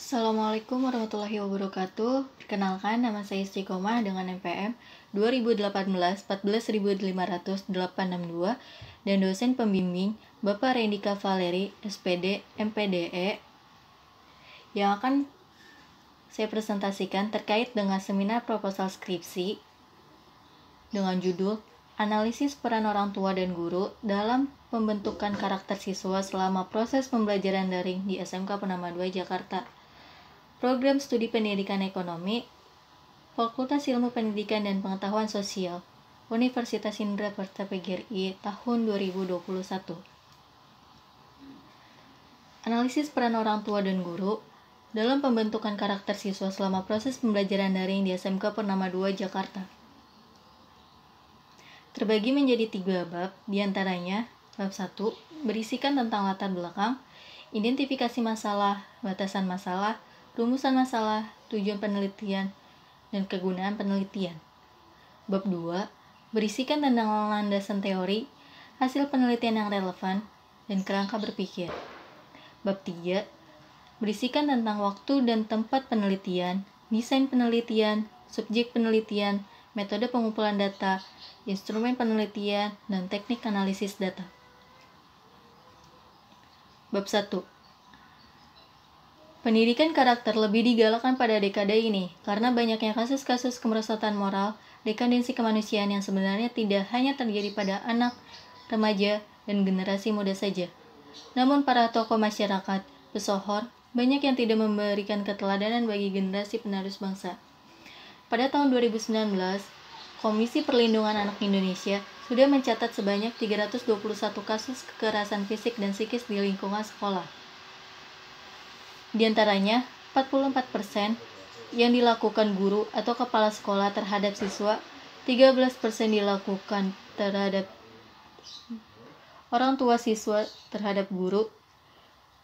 Assalamualaikum warahmatullahi wabarakatuh. Perkenalkan, nama saya Istiqomah dengan NPM 2018 14500-862 dan dosen pembimbing Bapak Rendika Valeri, SPD, MPDE, yang akan saya presentasikan terkait dengan seminar proposal skripsi dengan judul Analisis Peran Orang Tua dan Guru dalam Pembentukan Karakter Siswa Selama Proses Pembelajaran Daring di SMK Purnama II Jakarta. Program Studi Pendidikan Ekonomi, Fakultas Ilmu Pendidikan dan Pengetahuan Sosial, Universitas Indraprasta PGRI tahun 2021. Analisis peran orang tua dan guru dalam pembentukan karakter siswa selama proses pembelajaran daring di SMK Purnama II Jakarta. Terbagi menjadi 3 bab, diantaranya bab 1 berisikan tentang latar belakang, identifikasi masalah, batasan masalah, rumusan masalah, tujuan penelitian, dan kegunaan penelitian. Bab 2 berisikan tentang landasan teori, hasil penelitian yang relevan, dan kerangka berpikir. Bab 3 berisikan tentang waktu dan tempat penelitian, desain penelitian, subjek penelitian, metode pengumpulan data, instrumen penelitian, dan teknik analisis data. Bab 1. Pendidikan karakter lebih digalakkan pada dekade ini karena banyaknya kasus-kasus kemerosotan moral, dekadensi kemanusiaan yang sebenarnya tidak hanya terjadi pada anak, remaja, dan generasi muda saja. Namun para tokoh masyarakat, pesohor, banyak yang tidak memberikan keteladanan bagi generasi penerus bangsa. Pada tahun 2019, Komisi Perlindungan Anak Indonesia sudah mencatat sebanyak 321 kasus kekerasan fisik dan psikis di lingkungan sekolah. Di antaranya, 44% yang dilakukan guru atau kepala sekolah terhadap siswa, 13% dilakukan terhadap orang tua siswa terhadap guru,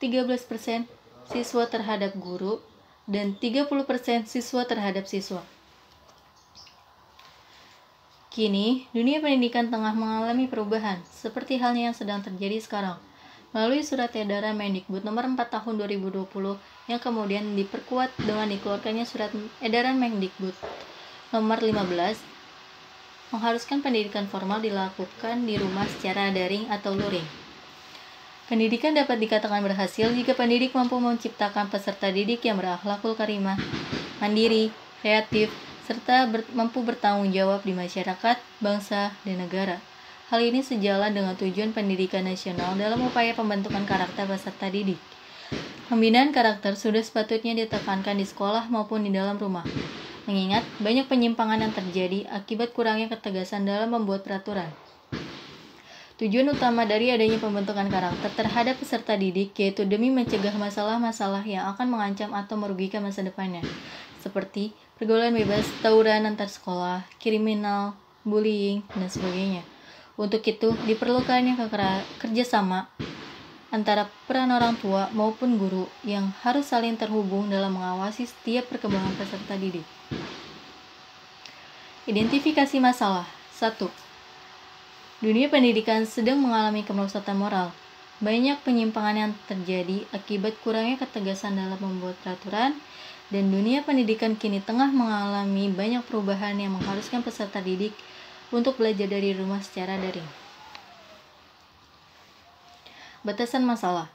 13% siswa terhadap guru, dan 30% siswa terhadap siswa. Kini, dunia pendidikan tengah mengalami perubahan, seperti halnya yang sedang terjadi sekarang, melalui Surat Edaran Mendikbud Nomor 4 Tahun 2020 yang kemudian diperkuat dengan dikeluarkannya Surat Edaran Mendikbud Nomor 15 mengharuskan pendidikan formal dilakukan di rumah secara daring atau luring. Pendidikan dapat dikatakan berhasil jika pendidik mampu menciptakan peserta didik yang berakhlakul karimah, mandiri, kreatif, serta mampu bertanggung jawab di masyarakat, bangsa, dan negara. Hal ini sejalan dengan tujuan pendidikan nasional dalam upaya pembentukan karakter peserta didik. Pembinaan karakter sudah sepatutnya ditekankan di sekolah maupun di dalam rumah, mengingat banyak penyimpangan yang terjadi akibat kurangnya ketegasan dalam membuat peraturan. Tujuan utama dari adanya pembentukan karakter terhadap peserta didik yaitu demi mencegah masalah-masalah yang akan mengancam atau merugikan masa depannya, seperti pergaulan bebas, tawuran antar sekolah, kriminal, bullying, dan sebagainya. Untuk itu, diperlukannya kerjasama antara peran orang tua maupun guru yang harus saling terhubung dalam mengawasi setiap perkembangan peserta didik. Identifikasi masalah. 1. Dunia pendidikan sedang mengalami kemerosotan moral. Banyak penyimpangan yang terjadi akibat kurangnya ketegasan dalam membuat peraturan, dan dunia pendidikan kini tengah mengalami banyak perubahan yang mengharuskan peserta didik untuk belajar dari rumah secara daring. Batasan masalah.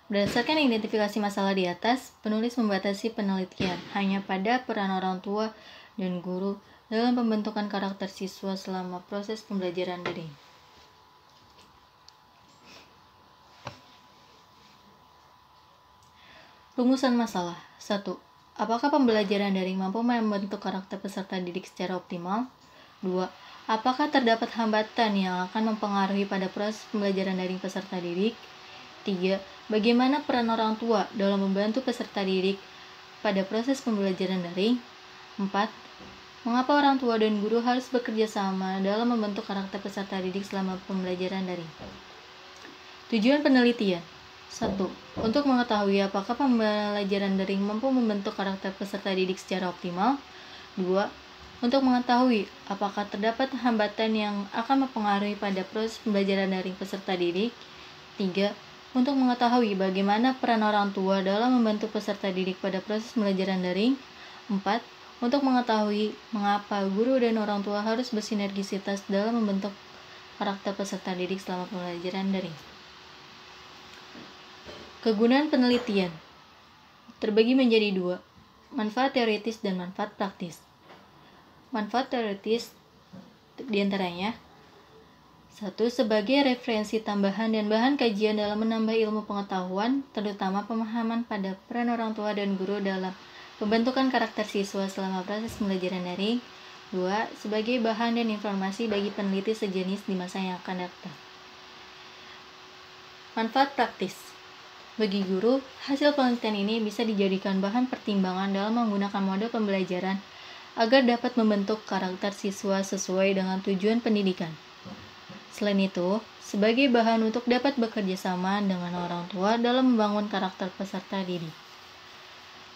Berdasarkan identifikasi masalah di atas, penulis membatasi penelitian hanya pada peran orang tua dan guru dalam pembentukan karakter siswa selama proses pembelajaran daring. Rumusan masalah. 1. Apakah pembelajaran daring mampu membentuk karakter peserta didik secara optimal? 2. Apakah terdapat hambatan yang akan mempengaruhi pada proses pembelajaran daring peserta didik? 3. Bagaimana peran orang tua dalam membantu peserta didik pada proses pembelajaran daring? 4. Mengapa orang tua dan guru harus bekerja sama dalam membentuk karakter peserta didik selama pembelajaran daring? Tujuan penelitian. 1. Untuk mengetahui apakah pembelajaran daring mampu membentuk karakter peserta didik secara optimal. 2. Untuk mengetahui apakah terdapat hambatan yang akan mempengaruhi pada proses pembelajaran daring peserta didik. 3. Untuk mengetahui bagaimana peran orang tua dalam membantu peserta didik pada proses pembelajaran daring. 4. Untuk mengetahui mengapa guru dan orang tua harus bersinergisitas dalam membentuk karakter peserta didik selama pembelajaran daring. Kegunaan penelitian terbagi menjadi 2, manfaat teoritis dan manfaat praktis. Manfaat teoritis diantaranya 1. Sebagai referensi tambahan dan bahan kajian dalam menambah ilmu pengetahuan, terutama pemahaman pada peran orang tua dan guru dalam pembentukan karakter siswa selama proses pembelajaran daring. 2. Sebagai bahan dan informasi bagi peneliti sejenis di masa yang akan datang. Manfaat praktis. Bagi guru, hasil penelitian ini bisa dijadikan bahan pertimbangan dalam menggunakan model pembelajaran agar dapat membentuk karakter siswa sesuai dengan tujuan pendidikan. Selain itu, sebagai bahan untuk dapat bekerja sama dengan orang tua dalam membangun karakter peserta didik.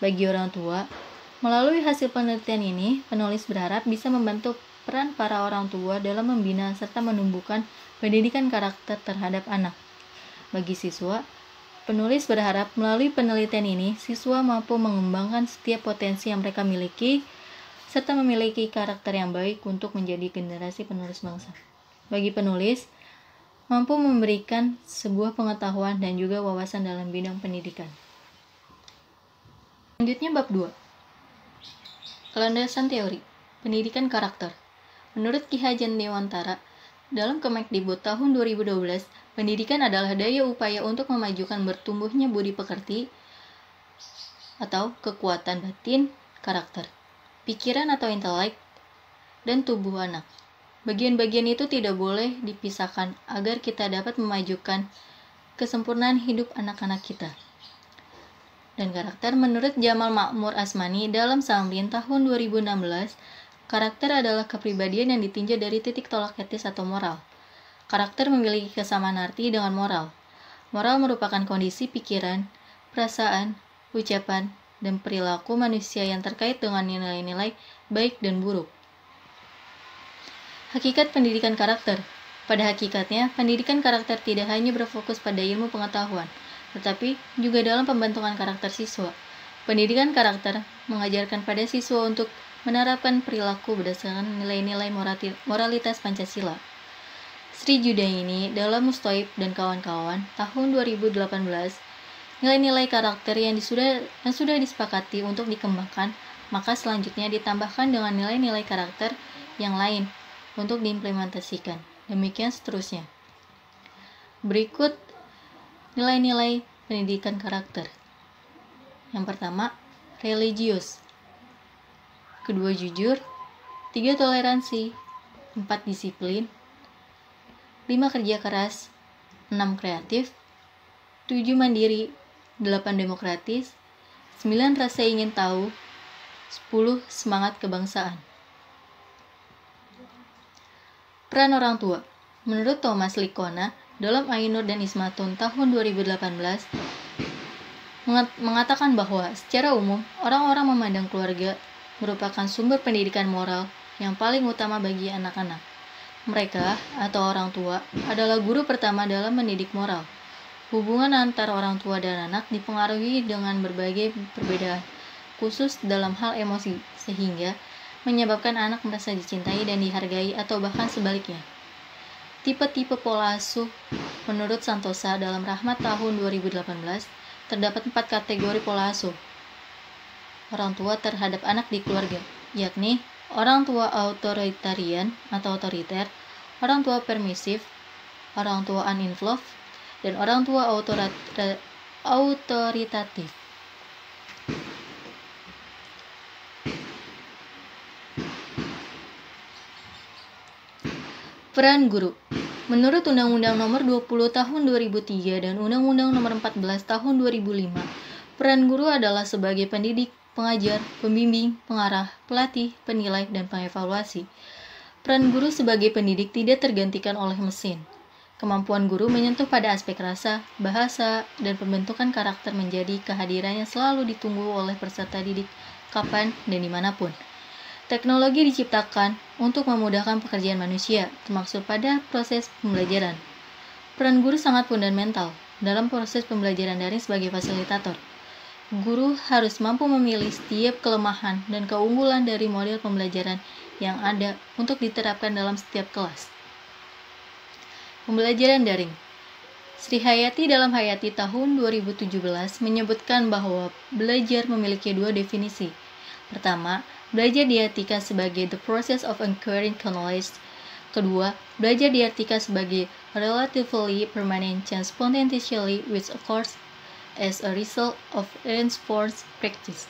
Bagi orang tua, melalui hasil penelitian ini, penulis berharap bisa membantu peran para orang tua dalam membina serta menumbuhkan pendidikan karakter terhadap anak. Bagi siswa, penulis berharap melalui penelitian ini, siswa mampu mengembangkan setiap potensi yang mereka miliki, serta memiliki karakter yang baik untuk menjadi generasi penerus bangsa. Bagi penulis, mampu memberikan sebuah pengetahuan dan juga wawasan dalam bidang pendidikan. Selanjutnya bab 2. Landasan teori pendidikan karakter. Menurut Ki Hajar Dewantara, dalam Kemendikbud tahun 2012, pendidikan adalah daya upaya untuk memajukan bertumbuhnya budi pekerti atau kekuatan batin, karakter, pikiran atau intelek, dan tubuh anak. Bagian-bagian itu tidak boleh dipisahkan agar kita dapat memajukan kesempurnaan hidup anak-anak kita. Dan karakter menurut Jamal Makmur Asmani dalam Samrin tahun 2016, karakter adalah kepribadian yang ditinjau dari titik tolak etis atau moral. Karakter memiliki kesamaan arti dengan moral. Moral merupakan kondisi pikiran, perasaan, ucapan, dan perilaku manusia yang terkait dengan nilai-nilai baik dan buruk. Hakikat pendidikan karakter. Pada hakikatnya, pendidikan karakter tidak hanya berfokus pada ilmu pengetahuan, tetapi juga dalam pembentukan karakter siswa. Pendidikan karakter mengajarkan pada siswa untuk menerapkan perilaku berdasarkan nilai-nilai moralitas Pancasila. Sri Judaini dalam Mustoib dan kawan-kawan tahun 2018, nilai-nilai karakter yang sudah disepakati untuk dikembangkan, maka selanjutnya ditambahkan dengan nilai-nilai karakter yang lain untuk diimplementasikan. Demikian seterusnya. Berikut nilai-nilai pendidikan karakter. Yang pertama, religius. Kedua, jujur. 3, toleransi. 4, disiplin. 5, kerja keras. 6, kreatif. 7, mandiri. 8, demokratis. 9, rasa ingin tahu. 10, semangat kebangsaan. Peran orang tua. Menurut Thomas Likona, dalam Ainur dan Ismatun tahun 2018, mengatakan bahwa secara umum, orang-orang memandang keluarga merupakan sumber pendidikan moral yang paling utama bagi anak-anak. Mereka, atau orang tua, adalah guru pertama dalam mendidik moral. Hubungan antara orang tua dan anak dipengaruhi dengan berbagai perbedaan, khusus dalam hal emosi, sehingga menyebabkan anak merasa dicintai dan dihargai atau bahkan sebaliknya. Tipe-tipe pola asuh menurut Santosa dalam Rahmat tahun 2018, terdapat 4 kategori pola asuh orang tua terhadap anak di keluarga, yakni orang tua authoritarian atau otoriter, orang tua permisif, orang tua uninvolved, dan orang tua autoritatif. Peran guru. Menurut Undang-Undang Nomor 20 Tahun 2003 dan Undang-Undang Nomor 14 Tahun 2005, peran guru adalah sebagai pendidik, pengajar, pembimbing, pengarah, pelatih, penilai, dan pengevaluasi. Peran guru sebagai pendidik tidak tergantikan oleh mesin. Kemampuan guru menyentuh pada aspek rasa, bahasa, dan pembentukan karakter menjadi kehadiran yang selalu ditunggu oleh peserta didik kapan dan dimanapun. Teknologi diciptakan untuk memudahkan pekerjaan manusia, termasuk pada proses pembelajaran. Peran guru sangat fundamental. dalam proses pembelajaran daring sebagai fasilitator. Guru harus mampu memilih setiap kelemahan dan keunggulan dari model pembelajaran yang ada untuk diterapkan dalam setiap kelas. Pembelajaran daring. Sri Hayati dalam Hayati tahun 2017 menyebutkan bahwa belajar memiliki dua definisi. Pertama, belajar diartikan sebagai the process of acquiring knowledge. Kedua, belajar diartikan sebagai relatively permanent change spontaneously which occurs as a result of reinforced practice.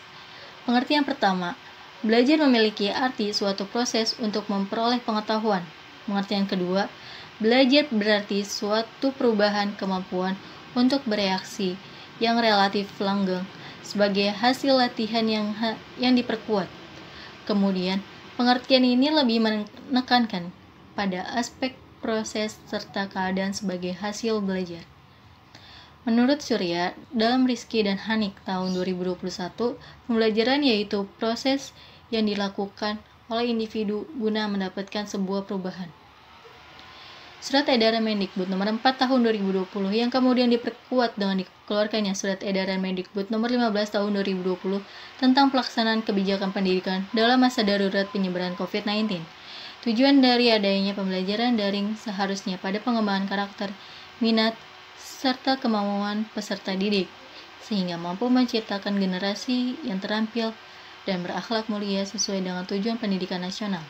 Pengertian pertama, belajar memiliki arti suatu proses untuk memperoleh pengetahuan. Pengertian kedua, belajar berarti suatu perubahan kemampuan untuk bereaksi yang relatif langgeng sebagai hasil latihan yang diperkuat. Kemudian, pengertian ini lebih menekankan pada aspek proses serta keadaan sebagai hasil belajar. Menurut Surya, dalam Rizky dan Hanik tahun 2021, pembelajaran yaitu proses yang dilakukan oleh individu guna mendapatkan sebuah perubahan. Surat Edaran Mendikbud nomor 4 tahun 2020 yang kemudian diperkuat dengan dikeluarkannya Surat Edaran Mendikbud nomor 15 tahun 2020 tentang pelaksanaan kebijakan pendidikan dalam masa darurat penyebaran COVID-19. Tujuan dari adanya pembelajaran daring seharusnya pada pengembangan karakter, minat, serta kemampuan peserta didik, sehingga mampu menciptakan generasi yang terampil dan berakhlak mulia sesuai dengan tujuan pendidikan nasional.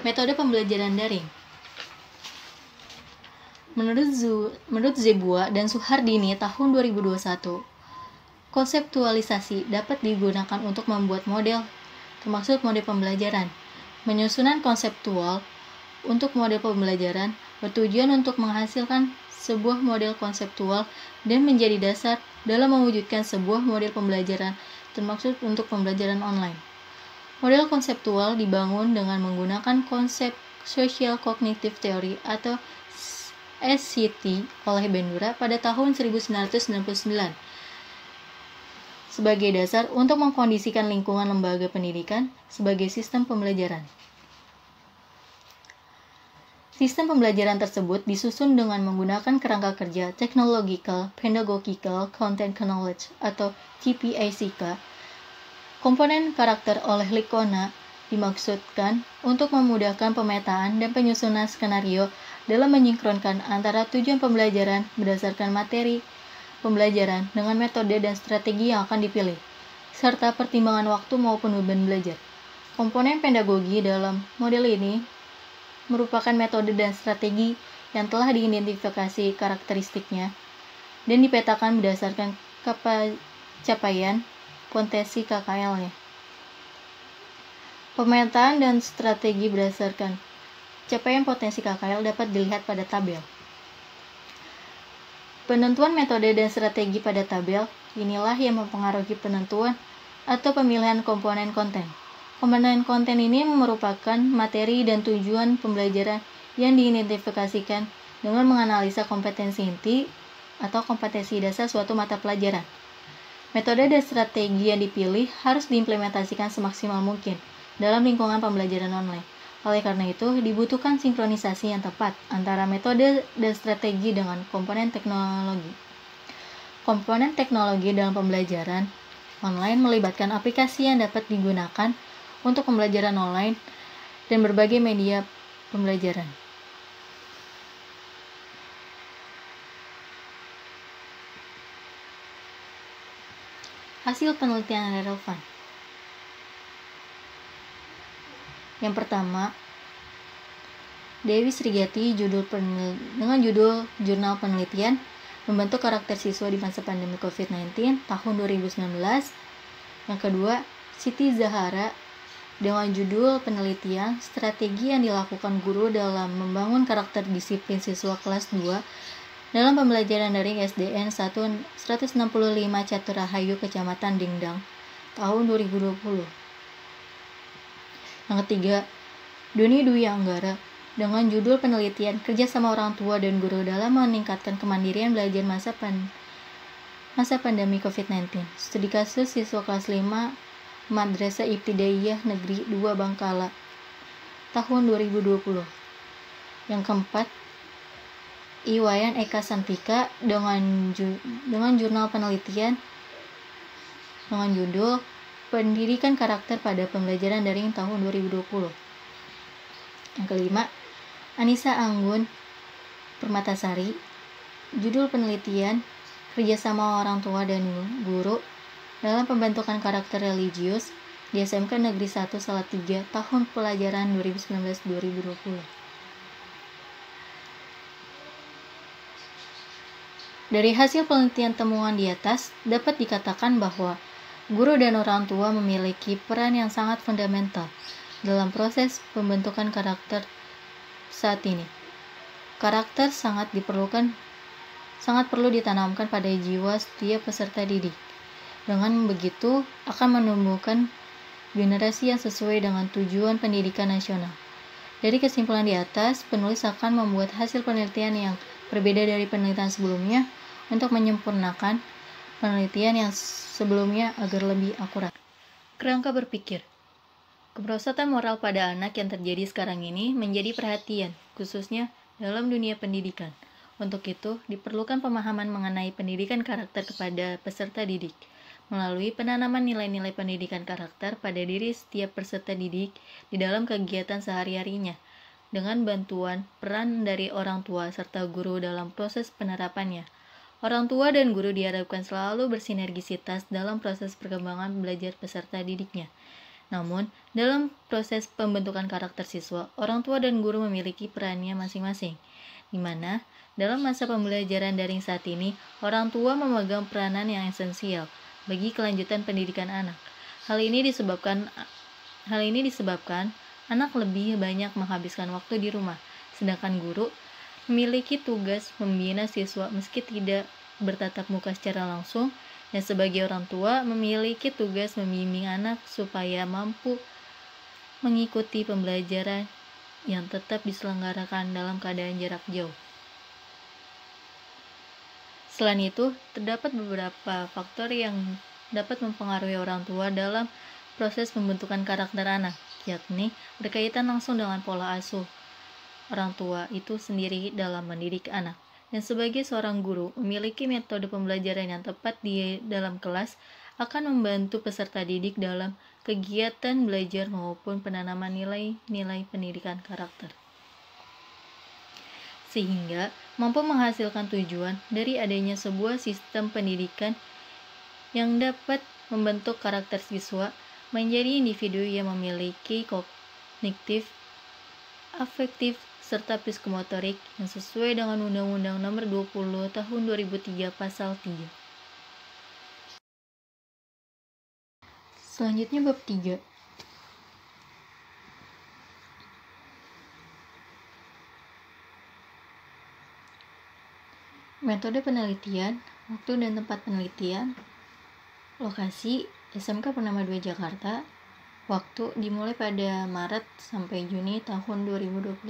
Metode pembelajaran daring. Menurut Zebua dan Suhardini tahun 2021, konseptualisasi dapat digunakan untuk membuat model, termasuk model pembelajaran. Penyusunan konseptual untuk model pembelajaran bertujuan untuk menghasilkan sebuah model konseptual dan menjadi dasar dalam mewujudkan sebuah model pembelajaran, termasuk untuk pembelajaran online. Model konseptual dibangun dengan menggunakan konsep Social Cognitive Theory atau SCT oleh Bandura pada tahun 1999 sebagai dasar untuk mengkondisikan lingkungan lembaga pendidikan sebagai sistem pembelajaran. Sistem pembelajaran tersebut disusun dengan menggunakan kerangka kerja Technological Pedagogical Content Knowledge atau TPACK. Komponen karakter oleh Licona dimaksudkan untuk memudahkan pemetaan dan penyusunan skenario dalam menyinkronkan antara tujuan pembelajaran berdasarkan materi pembelajaran dengan metode dan strategi yang akan dipilih, serta pertimbangan waktu maupun beban belajar. Komponen pedagogi dalam model ini merupakan metode dan strategi yang telah diidentifikasi karakteristiknya dan dipetakan berdasarkan capaian potensi KKL-nya. Pemetaan dan strategi berdasarkan capaian potensi KKL dapat dilihat pada tabel. Penentuan metode dan strategi pada tabel inilah yang mempengaruhi penentuan atau pemilihan komponen konten. Komponen konten ini merupakan materi dan tujuan pembelajaran yang diidentifikasikan dengan menganalisa kompetensi inti atau kompetensi dasar suatu mata pelajaran. Metode dan strategi yang dipilih harus diimplementasikan semaksimal mungkin dalam lingkungan pembelajaran online. Oleh karena itu, dibutuhkan sinkronisasi yang tepat antara metode dan strategi dengan komponen teknologi. Komponen teknologi dalam pembelajaran online melibatkan aplikasi yang dapat digunakan untuk pembelajaran online dan berbagai media pembelajaran. Hasil penelitian relevan. Yang pertama, Dewi Srigati dengan judul Jurnal Penelitian Membentuk Karakter Siswa di Masa Pandemi COVID-19 tahun 2019. Yang kedua, Siti Zahara dengan judul Penelitian Strategi yang dilakukan guru dalam membangun karakter disiplin siswa kelas 2 dalam pembelajaran daring SDN 165 Catur Rahayu Kecamatan Dingdang tahun 2020. Yang ketiga, Doni Dwi Anggara dengan judul Penelitian Kerjasama Orang Tua dan Guru dalam Meningkatkan Kemandirian Belajar Masa Pandemi COVID-19. Studi kasus siswa kelas 5 Madrasah Ibtidaiyah Negeri 2 Bangkala tahun 2020. Yang keempat, Iwayan Eka Santika dengan jurnal penelitian dengan judul Pendidikan Karakter pada Pembelajaran Daring tahun 2020. Yang kelima, Anissa Anggun Permatasari, judul penelitian Kerjasama Orang Tua dan Guru dalam Pembentukan Karakter Religius di SMK Negeri 1 Salatiga tahun pelajaran 2019-2020. Dari hasil penelitian temuan di atas, dapat dikatakan bahwa guru dan orang tua memiliki peran yang sangat fundamental dalam proses pembentukan karakter saat ini. Karakter sangat perlu ditanamkan pada jiwa setiap peserta didik. Dengan begitu, akan menumbuhkan generasi yang sesuai dengan tujuan pendidikan nasional. Dari kesimpulan di atas, penulis akan membuat hasil penelitian yang berbeda dari penelitian sebelumnya untuk menyempurnakan penelitian yang sebelumnya agar lebih akurat. Kerangka berpikir. Kemerosotan moral pada anak yang terjadi sekarang ini menjadi perhatian, khususnya dalam dunia pendidikan. Untuk itu, diperlukan pemahaman mengenai pendidikan karakter kepada peserta didik, melalui penanaman nilai-nilai pendidikan karakter pada diri setiap peserta didik di dalam kegiatan sehari-harinya, dengan bantuan peran dari orang tua serta guru dalam proses penerapannya. Orang tua dan guru diharapkan selalu bersinergisitas dalam proses perkembangan belajar peserta didiknya. Namun, dalam proses pembentukan karakter siswa, orang tua dan guru memiliki perannya masing-masing, di mana dalam masa pembelajaran daring saat ini, orang tua memegang peranan yang esensial bagi kelanjutan pendidikan anak. Hal ini disebabkan anak lebih banyak menghabiskan waktu di rumah, sedangkan guru memiliki tugas membina siswa meski tidak bertatap muka secara langsung, dan sebagai orang tua memiliki tugas membimbing anak supaya mampu mengikuti pembelajaran yang tetap diselenggarakan dalam keadaan jarak jauh. Selain itu, terdapat beberapa faktor yang dapat mempengaruhi orang tua dalam proses pembentukan karakter anak, yakni berkaitan langsung dengan pola asuh orang tua itu sendiri dalam mendidik anak. Dan sebagai seorang guru, memiliki metode pembelajaran yang tepat di dalam kelas akan membantu peserta didik dalam kegiatan belajar maupun penanaman nilai-nilai pendidikan karakter, sehingga mampu menghasilkan tujuan dari adanya sebuah sistem pendidikan yang dapat membentuk karakter siswa menjadi individu yang memiliki kognitif, afektif, serta psikomotorik yang sesuai dengan Undang-Undang Nomor 20 Tahun 2003 Pasal 3. Selanjutnya bab 3. Metode penelitian, waktu dan tempat penelitian. Lokasi SMK Purnama 2 Jakarta. Waktu dimulai pada Maret sampai Juni tahun 2021.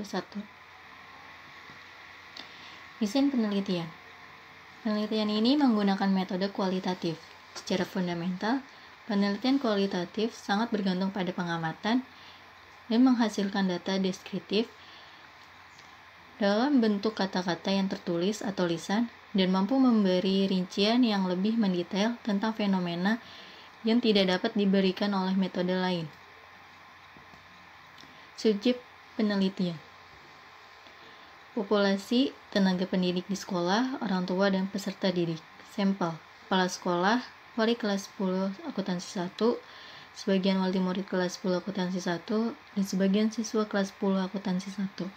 Desain penelitian. Penelitian ini menggunakan metode kualitatif. Secara fundamental, penelitian kualitatif sangat bergantung pada pengamatan dan menghasilkan data deskriptif dalam bentuk kata-kata yang tertulis atau lisan dan mampu memberi rincian yang lebih mendetail tentang fenomena yang tidak dapat diberikan oleh metode lain. Subjek penelitian. Populasi tenaga pendidik di sekolah, orang tua dan peserta didik. Sampel: kepala sekolah, wali kelas 10 akuntansi 1, sebagian wali murid kelas 10 akuntansi 1, dan sebagian siswa kelas 10 akuntansi 1.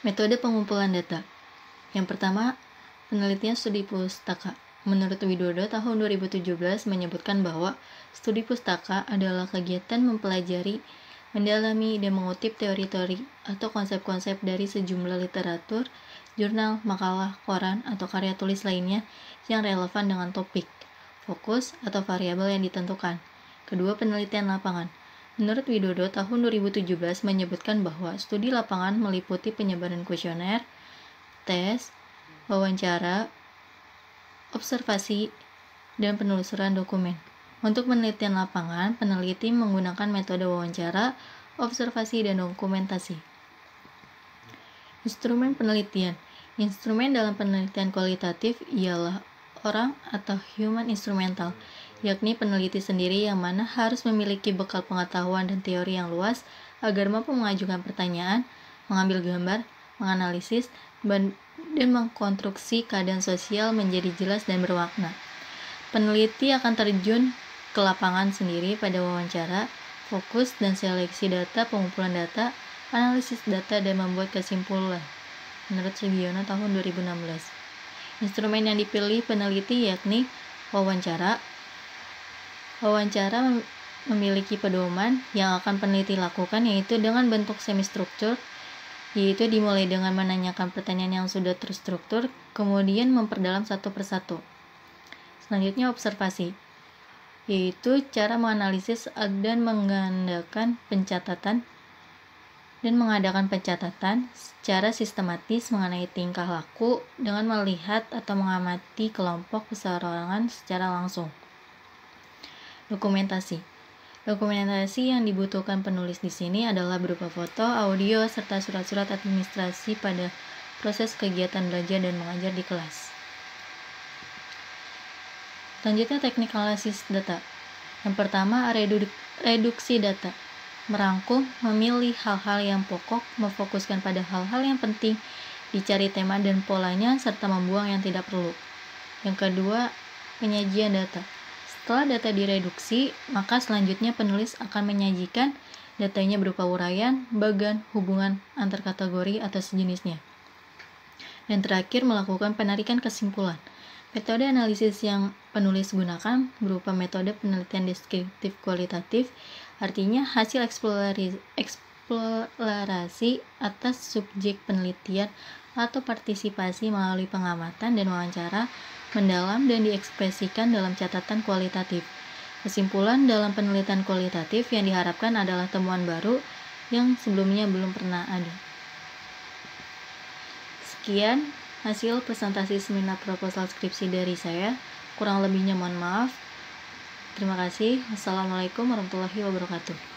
Metode pengumpulan data. Yang pertama, penelitian studi pustaka. Menurut Widodo, tahun 2017 menyebutkan bahwa studi pustaka adalah kegiatan mempelajari, mendalami, dan mengutip teori-teori atau konsep-konsep dari sejumlah literatur, jurnal, makalah, koran, atau karya tulis lainnya yang relevan dengan topik, fokus, atau variabel yang ditentukan. Kedua, penelitian lapangan. Menurut Widodo, tahun 2017 menyebutkan bahwa studi lapangan meliputi penyebaran kuesioner, tes, wawancara, observasi, dan penelusuran dokumen. Untuk penelitian lapangan, peneliti menggunakan metode wawancara, observasi, dan dokumentasi. Instrumen penelitian. Instrumen dalam penelitian kualitatif ialah orang atau human instrumental, yakni peneliti sendiri yang mana harus memiliki bekal pengetahuan dan teori yang luas agar mampu mengajukan pertanyaan, mengambil gambar, menganalisis, dan mengkonstruksi keadaan sosial menjadi jelas dan bermakna. Peneliti akan terjun ke lapangan sendiri pada wawancara, fokus dan seleksi data, pengumpulan data, analisis data, dan membuat kesimpulan. Menurut Sugiono tahun 2016. Instrumen yang dipilih peneliti yakni wawancara. Wawancara memiliki pedoman yang akan peneliti lakukan, yaitu dengan bentuk semi-struktur, yaitu dimulai dengan menanyakan pertanyaan yang sudah terstruktur, kemudian memperdalam satu persatu. Selanjutnya observasi, yaitu cara menganalisis dan mengadakan pencatatan secara sistematis mengenai tingkah laku dengan melihat atau mengamati kelompok perorangan secara langsung. Dokumentasi yang dibutuhkan penulis di sini adalah berupa foto, audio, serta surat-surat administrasi pada proses kegiatan belajar dan mengajar di kelas. Selanjutnya teknik analisis data. Yang pertama, reduksi data. Merangkum, memilih hal-hal yang pokok, memfokuskan pada hal-hal yang penting, dicari tema dan polanya, serta membuang yang tidak perlu. Yang kedua, penyajian data. Setelah data direduksi, maka selanjutnya penulis akan menyajikan datanya berupa uraian, bagan, hubungan antar kategori atau sejenisnya. Dan terakhir, melakukan penarikan kesimpulan. Metode analisis yang penulis gunakan berupa metode penelitian deskriptif kualitatif, artinya hasil eksplorasi atas subjek penelitian atau partisipasi melalui pengamatan dan wawancara mendalam dan diekspresikan dalam catatan kualitatif. Kesimpulan dalam penelitian kualitatif yang diharapkan adalah temuan baru yang sebelumnya belum pernah ada. Sekian hasil presentasi seminar proposal skripsi dari saya. Kurang lebihnya mohon maaf. Terima kasih. Wassalamualaikum warahmatullahi wabarakatuh.